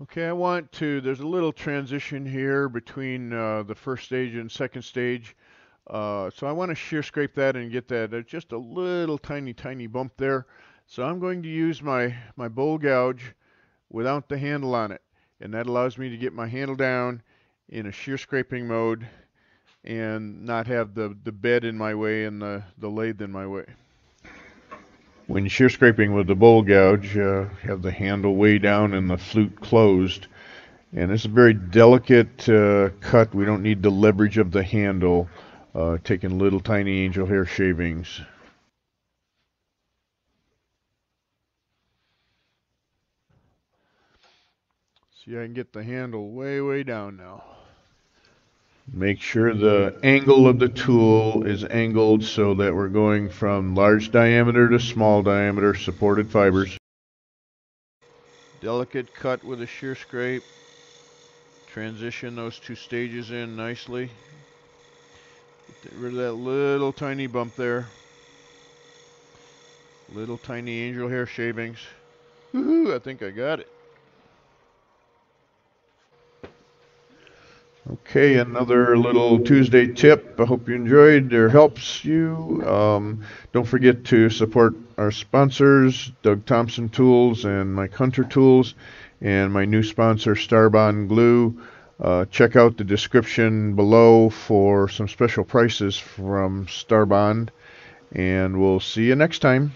Okay, there's a little transition here between the first stage and second stage. So I want to shear scrape that and get that just a little tiny bump there. So I'm going to use my bowl gouge without the handle on it. And that allows me to get my handle down in a shear scraping mode and not have the bed in my way and the lathe in my way. When shear scraping with the bowl gouge, have the handle way down and the flute closed. And it's a very delicate cut. We don't need the leverage of the handle. Taking little tiny angel hair shavings. See, I can get the handle way down now. Make sure the angle of the tool is angled so that we're going from large diameter to small diameter supported fibers. Delicate cut with a shear scrape. Transition those two stages in nicely. Get rid of that little tiny bump there. Little tiny angel hair shavings. Woohoo, I think I got it. Okay, another little Tuesday tip. I hope you enjoyed or helps you. Don't forget to support our sponsors, Doug Thompson Tools and Mike Hunter Tools, and my new sponsor, Starbond Glue. Check out the description below for some special prices from Starbond, and we'll see you next time.